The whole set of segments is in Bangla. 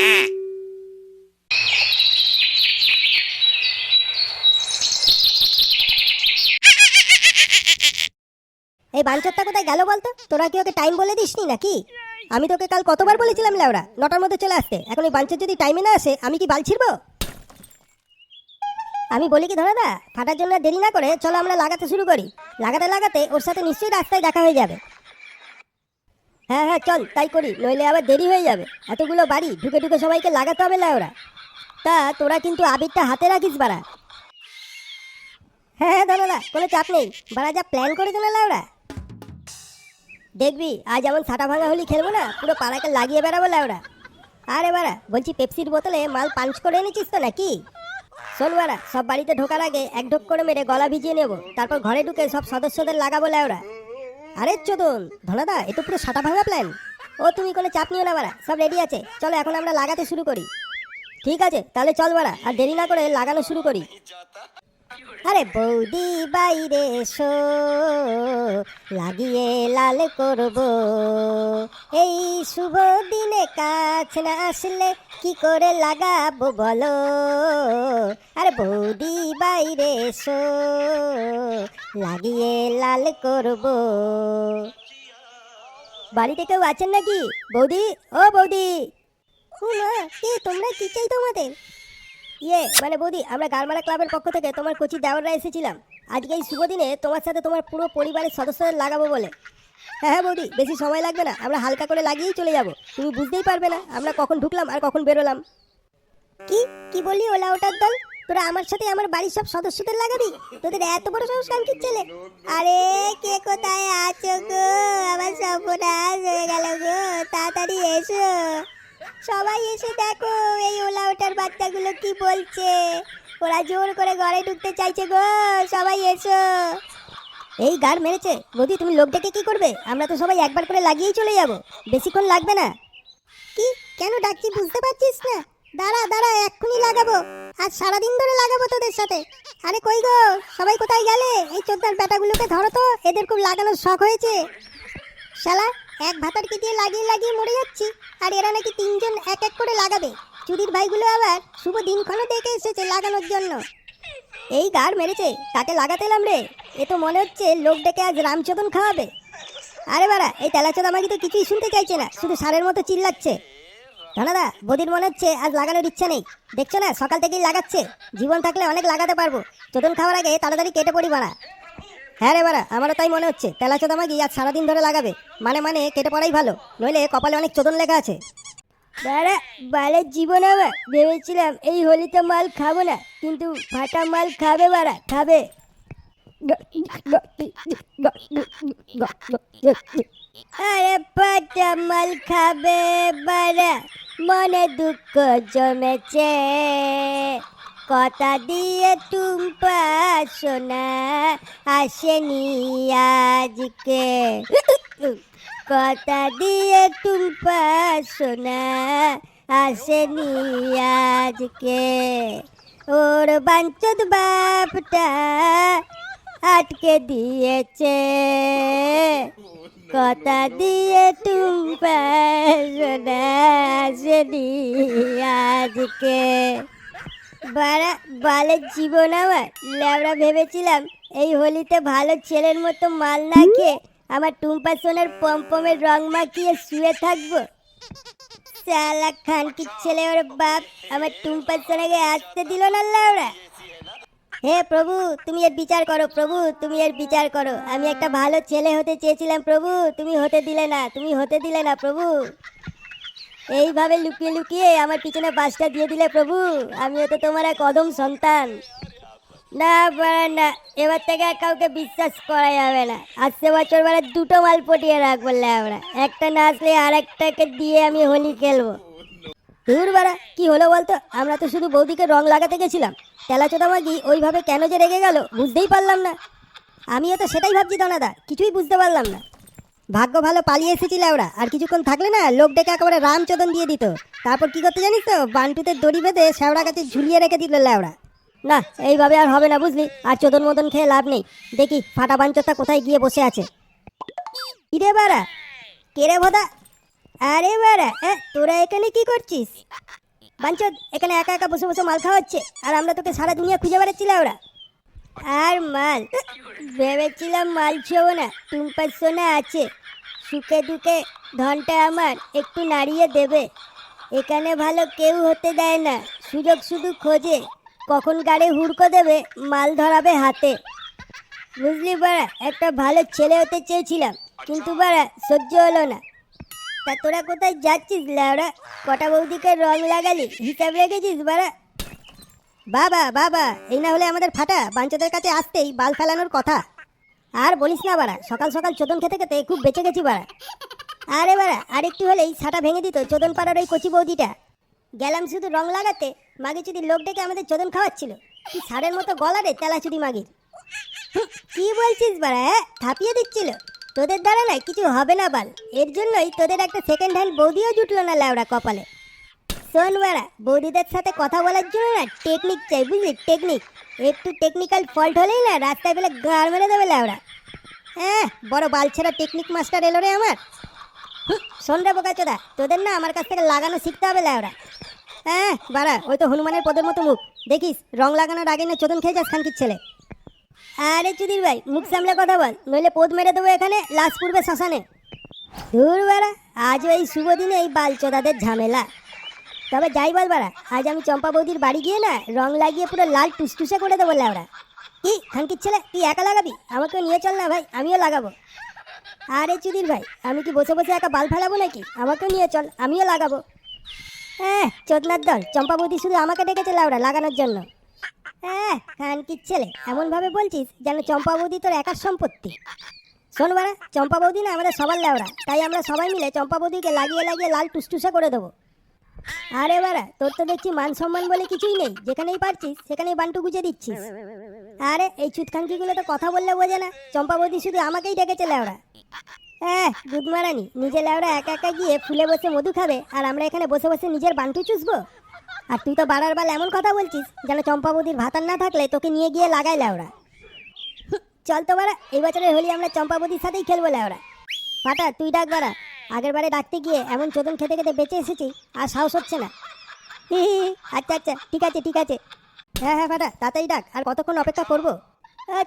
এই বাঞ্চরটা কোথায় গেল বলতো? তোরা কি ওকে টাইম বলে দিসনি নাকি? আমি তোকে কাল কতবার বলেছিলাম লেওড়া 9টার মধ্যে চলে আসতে। এখন ওই বাঞ্চর যদি টাইমে না আসে আমি কি বাল ছিড়বো? আমি বলি কি ধরে দা, ফাটার জন্য দেরি না করে চলো আমরা লাগাতে শুরু করি। লাগাতে লাগাতে ওর সাথে নিশ্চয়ই রাস্তায় দেখা হয়ে যাবে। হ্যাঁ হ্যাঁ চল তাই করি, নইলে আবার দেরি হয়ে যাবে। এতগুলো বাড়ি ঢুকে ঢুকে সবাইকে লাগাতে হবে লেওড়া। তা তোরা কিন্তু আবিরটা হাতে রাখিস বাড়া। হ্যাঁ হ্যাঁ দাদা, কোনো চাপ নেই। বাড়া যা প্ল্যান করেছে না লেওড়া, দেখবি আজ এমন ছাটা ভাঙা হোলি খেলবো না, পুরো পাড়াকে লাগিয়ে বেড়াবো লেওড়া। আরে বাড়া বলছি, পেপসির বোতলে মাল পাঞ্চ করে এনেছিস তো নাকি? শোন বাড়া, সব বাড়িতে ঢোকার আগে এক ঢোক করে মেরে গলা ভিজিয়ে নেবো, তারপর ঘরে ঢুকে সব সদস্যদের লাগাবো লেওড়া। আরে চোদন ধনাদা, এ তো পুরো ছাটা ভাঙা প্ল্যান। ও তুমি কোনো চাপ নিও না বাড়া, সব রেডি আছে। চলো এখন আমরা লাগাতে শুরু করি। ঠিক আছে তাহলে চল বাড়া, আর দেরি না করে লাগানো শুরু করি। আরে বৌদি বাইরে এসো, লাগিয়ে লাল করব। এই শুভ দিনে কাছ না আসলে কি করে লাগাবো বলো? আরে বৌদি বাইরে এসো, লাগিয়ে লাল করব। বাড়িতে কেউ আছেন নাকি? বৌদি, ও বৌদি। কে তোমরা, কি চাই তোমাদের? মানে বৌদি, আমরা গারমারা ক্লাবের পক্ষ থেকে তোমার কচি দেওয়াররা এসেছিলাম আজকে এই শুভ দিনে তোমার সাথে তোমার পুরো পরিবারের সদস্যদের লাগাবো বলে। হ্যাঁ হ্যাঁ বৌদি, বেশি সময় লাগবে না, আমরা হালকা করে লাগিয়েই চলে যাব। তুমি বুঝতেই পারবে না আমরা কখন ঢুকলাম আর কখন বেরোলাম। কি কি বললি ওলা ওটার দল? তোরা আমার সাথে আমার বাড়ির সব সদস্যদের লাগাবি? তোদের এত বড় সাহস কানকির ছেলে! আরে কে কোথায় আছো গো? আমার সর্বনাশ হয়ে গেল গো, তাড়াতাড়ি এসো। সবাই এসে দেখো এই ওলা ওটার বাচ্চাগুলো কি বলছে। ওরা জোর করে ঘরে ঢুকতে চাইছে গো, সবাই এসো। এই গার মেরেছে বৌদি, তুমি লোক ডেকে কি করবে? আমরা তো সবাই একবার করে লাগিয়েই চলে যাব, বেশিক্ষণ লাগবে না। কি কেন ডাকছি বুঝতে পারছিস না? দাঁড়া দাঁড়া, এক্ষুনি লাগাবো। আজ সারাদিন ধরে লাগাবো তোদের সাথে। আরে কই গো, সবাই কোথায় গেলে? এই চোদ্দার বেটাগুলোকে ধরো তো, এদের খুব লাগানোর শখ হয়েছে। শালা এক ভাতারকে দিয়ে লাগিয়ে লাগিয়ে মরে যাচ্ছি, আর এরা নাকি 3জন এক এক করে লাগাবে। চুদির ভাইগুলো আবার শুভ দিনক্ষণও দেখে এসেছে লাগানোর জন্য। এই গার মেরেছে, কাকে লাগাতে এলাম রে? এ তো মনে হচ্ছে লোক ডেকে আজ রামচোদন খাওয়াবে। আরে বাড়া, এই তেলাচোদা আমাকে তো কিছুই শুনতে চাইছে না, শুধু সারের মতো চিল্লাচ্ছে। ধনাদা, বদির মনে হচ্ছে আজ লাগানোর ইচ্ছা নেই। দেখছো না সকাল থেকেই লাগাচ্ছে। জীবন থাকলে অনেক লাগাতে পারবো, চোদন খাওয়ার আগে তাড়াতাড়ি কেটে পড়ি বাড়া। হ্যাঁ রে বাড়া, আমারও তাই মনে হচ্ছে। তেলাচোদা মাগি আজ সারাদিন ধরে লাগাবে, মানে কেটে পড়াই ভালো, নইলে কপালে অনেক চোদন লেখা আছে। বাড়া বালের জীবন, আমার ভেবেছিলাম এই হোলিতে মাল খাবো না, কিন্তু ফাটা মাল খাবে বাড়া, খাবে। আরে ফাটা মাল খাবে বাড়া, মনে দুঃখ জমেছে। কথা দিয়ে টুম্পা সোনা আসেনি আজকে। কথা দিয়ে টুম্পা সোনা আসেনি আজকে। ওর বাঞ্চদ বাপটা আটকে দিয়েছে। কথা দিয়ে টুম্পা সোনা আসেনি আজকে। বাড়া বালের জীবন আমার ল্যাবড়া, ভেবেছিলাম এই হোলিতে ভালো ছেলের মতো মাল না খেয়ে আমার টুম্পা সোনার পমপমের রং মাখিয়ে শুয়ে থাকবো। শালা খানকির ছেলে, ওর বাপ আমার টুম্পা সোনাকে আসতে দিল না ল্যাবড়া। হে প্রভু, তুমি এর বিচার করো প্রভু, তুমি এর বিচার করো। আমি একটা ভালো ছেলে হতে চেয়েছিলাম প্রভু, তুমি হতে দিলে না, তুমি হতে দিলে না প্রভু। এইভাবে লুকিয়ে লুকিয়ে আমার পিছনে বাসটা দিয়ে দিলে প্রভু। আমিও তো তোমার এক অদম সন্তান। না বাড়া না, এবার থেকে আর কাউকে বিশ্বাস করা যাবে না। আসছে বছর বাড়া 2টো মাল পটিয়ে রাখবো আমরা, একটা না আসলে আর একটাকে দিয়ে আমি হোলি খেলবো। দূর বাড়া, কি হলো বলতো? আমরা তো শুধু বৌদিকে রং লাগাতে গেছিলাম, তেলাচোদা মাগি ওইভাবে কেন যে রেগে গেল বুঝতেই পারলাম না। আমিও তো সেটাই ভাবছি দনাদা, কিছুই বুঝতে পারলাম না। ভাগ্য ভালো পালিয়ে এসেছিল ওরা, আর কিছুক্ষণ থাকলে না লোক ডেকে একেবারে রামচোদন দিয়ে দিত। তারপর কি করতে জানিস তো, বান্টুতে দড়ি বেঁধে শেওড়া গাছে ঝুলিয়ে রেখে দিল লেওড়া। না এইভাবে আর হবে না বুঝলি, আর চোদন মদন খেয়ে লাভ নেই। দেখি ফাটা বাঞ্চটা কোথায় গিয়ে বসে আছে। কিরে বাড়া, কেরে ভদা? আরে বাড়া, তোরা এখানে কি করছিস? বাঞ্চদ, এখানে একা একা বসে বসে মাল খাওয়া হচ্ছে, আর আমরা তোকে সারা দুনিয়া খুঁজে বেড়াচ্ছিলাম ওরা। আর মাল ভেবেছিলাম মাল ছোবো না, টুম্পার সোনা আছে, সুখে দুঃখে ধনটা আমার একটু নাড়িয়ে দেবে। এখানে ভালো কেউ হতে দেয় না, সুযোগ শুধু খোঁজে কখন গাড়ি হুড়কো দেবে, মাল ধরাবে হাতে। বুঝলি বাড়া, একটা ভালো ছেলে হতে চেয়েছিলাম, কিন্তু বাড়া সহ্য হলো না। তা তোরা কোথায় যাচ্ছিস ল্যাওড়া? কটা বৌদিকে রং লাগালি, হিসাব রেখেছিস বাড়া? বাবা বাবা, এই না হলে আমাদের ফাটা বাঞ্চদের কাছে আসতেই বাল ফেলানোর কথা। আর বলিস না বাড়া, সকাল সকাল চোদন খেতে খেতে খুব বেঁচে গেছি বাড়া। আরে বাড়া, আরেকটু হলেই ছাটা ভেঙে দিত চোদন পাড়ার ওই কচি বৌদিটা। গেলাম শুধু রং লাগাতে, মাগে চুদি লোক ডেকে আমাদের চোদন খাওয়াচ্ছিল। কি সারের মতো গলা রে তেলা চুদি মাগির। কি বলছিস বাড়া? থাপিয়ে দিচ্ছিল। তোদের দ্বারা না কিছু হবে না বাল, এর জন্যই তোদের একটা সেকেন্ড হ্যান্ড বৌদিও জুটলো না ল্যাওড়া কপালে। শোন বাড়া, বৌদিদের সাথে কথা বলার জন্য না টেকনিক চাই, বুঝলি? টেকনিক। একটু টেকনিক্যাল ফল্ট হলেই না রাস্তায় বেলা গাড় মেরে দেবে ল্যাওড়া। বড় বালছেরা টেকনিক মাস্টার এলো রে আমার। শোন রে বোকাচোদা, তোদের না আমার কাছ থেকে লাগানো শিখতে হবে ল্যাওড়া। বাড়া, ওই তো হনুমানের পদের মতো মুখ, দেখিস রং লাগানোর আগে না চোদন খেয়ে যাস খানকির ছেলে। আরে চুদির ভাই, মুখ সামলে কথা বল, নইলে পোদ মেরে দেবো এখানে, লাশ পূর্বে শ্মশানে। ধুর বাড়া, আজ এই শুভ দিনে এই বালচোদাদের ঝামেলা। তবে যাই বল বাড়া, আজ আমি চম্পা বৌদির বাড়ি গিয়ে না রং লাগিয়ে পুরো লাল টুসটুসে করে দেবো ল্যাওড়া। কি খানকির ছেলে, তুই একা লাগাবি? আমাকেও নিয়ে চল না ভাই, আমিও লাগাবো। আরে চুদির ভাই, আমি কি বসে বসে একা বাল ফেলাবো নাকি? আমাকেও নিয়ে চল, আমিও লাগাবো। চোদনার দল, চম্পা বৌদি শুধু আমাকে ডেকেছে ল্যাওড়া লাগানোর জন্য। খানকির ছেলে, এমনভাবে বলছিস যেন চম্পা বৌদি তোর একার সম্পত্তি। শোন বাড়া, চম্পা বৌদি না আমাদের সবার ল্যাওড়া, তাই আমরা সবাই মিলে চম্পা বৌদিকে লাগিয়ে লাগিয়ে লাল টুসটুসে করে দেবো। আরে বাড়া, তোর তো দেখছি মান সম্মান বলে কিছুই নেই, যেখানেই পারছিস সেখানেই বান্টু গুজে দিচ্ছিস। আরে এই চুতখানকিগুলো তো কথা বললে বোঝে না, চম্পা বৌদি শুধু আমাকেই ডেকেছে ল্যাওড়া। গুদমারানি, নিজে ল্যাওড়া একা একা গিয়ে ফুলে বসে মধু খাবে, আর আমরা এখানে বসে বসে নিজের বান্টু চুষবো। আর তুই তো বাড়ার বাল এমন কথা বলছিস যেন চম্পা বৌদির ভাতার না থাকলে তোকে নিয়ে গিয়ে লাগাই ল্যাওড়া। চল তো বাড়া, এই বছরের হোলি আমরা চম্পা বৌদির সাথেই খেলবো ল্যাওড়া। ফাটা, তুই ডাক বাড়া, আগের বারে ডাকতে গিয়ে এমন চোদন খেতে খেতে বেঁচে এসেছি, আর সাহস হচ্ছে না। আচ্ছা আচ্ছা, ঠিক আছে ঠিক আছে। হ্যাঁ ফাটা, তাড়াতাড়ি ডাক, আর কতক্ষণ অপেক্ষা করবো?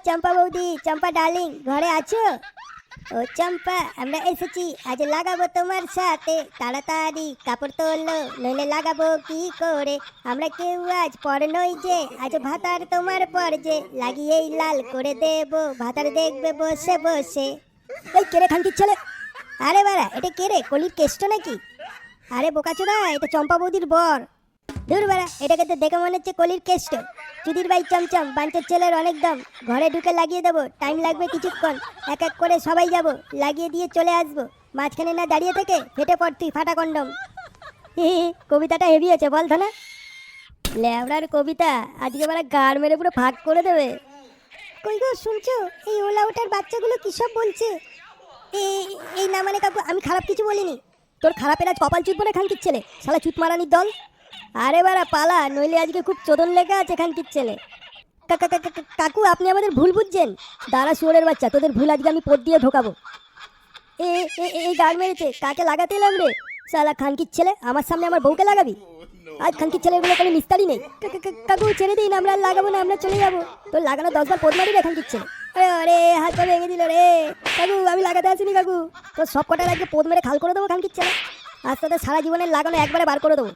চম্পা বৌদি, চম্পা ডার্লিং, ঘরে আছো? ও চম্পা, আমরা এসেছি, আজ লাগাবো তোমার সাথে, তাড়াতাড়ি কাপড় তোলো, নইলে লাগাবো কি করে। আমরা কেউ আজ পর নই যে, আজ ভাতার তোমার পর যে, লাগিয়েই লাল করে দেবো, ভাতার দেখবে বসে বসে। এই কেড়ে খানকির ছেলে। আরে বাড়া, এটা কে রে, কলির কেষ্ট নাকি? আরে বোকাচোদা, এটা চম্পা বৌদির বর। দূর বাড়া, এটাকে তো দেখে মনে হচ্ছে কলির কেষ্ট। চুদির ভাই চমচম, বাঞ্চের ছেলের অনেক দাম, ঘরে ঢুকে লাগিয়ে দেবো, টাইম লাগবে কিছুক্ষণ, এক এক করে সবাই যাব, লাগিয়ে দিয়ে চলে আসবো, মাঝখানে না দাঁড়িয়ে থেকে ফেটে পড় তুই ফাটা কন্ডম। কবিতাটা হেভি আছে বল না? ল্যাবড়ার কবিতা আজকে বাড়া গাড় মেরে পুরো ভাগ করে দেবে। কই গো শুনছো, এই ওলা ওটার বাচ্চাগুলো কি সব বলছে? এই না মানে কাকু, আমি খারাপ কিছু বলিনি। তোর খারাপের আজ কপাল চুটবো না খানকির ছেলে, শালা চুট মারানির দল। আরে বাড়া পালা, নইলে আজকে খুব চোদন লেগে আছে খানকির ছেলে। কাকু, আপনি আমাদের ভুল বুঝছেন। দাঁড়া শুয়োরের বাচ্চা, তোদের ভুল আজকে আমি পদ দিয়ে ঢোকাবো। এই গাড় মেরেছে, কাকে লাগাতে এলাম রে? শালা খানকির ছেলে, আমার সামনে আমার বউকে লাগাবি? আজ খানকির ছেলেগুলো কোনো নিস্তারই নেই। কাকু ছেড়ে দিন, আমরা লাগাবো না, আমরা চলে যাবো। তোর লাগানো 10 বার পদ মারি রে খানকির ছেলে। আরে হাত পা ভেঙে দিল রে। কাকু আমি লাগাতে আসিনি কাকু, তোর সব কটার আজকে পদ মেরে খাল করে দেবো খানকির ছেলে। আজ তোদের সারা জীবনের লাগানো একবারে বার করে দেবো।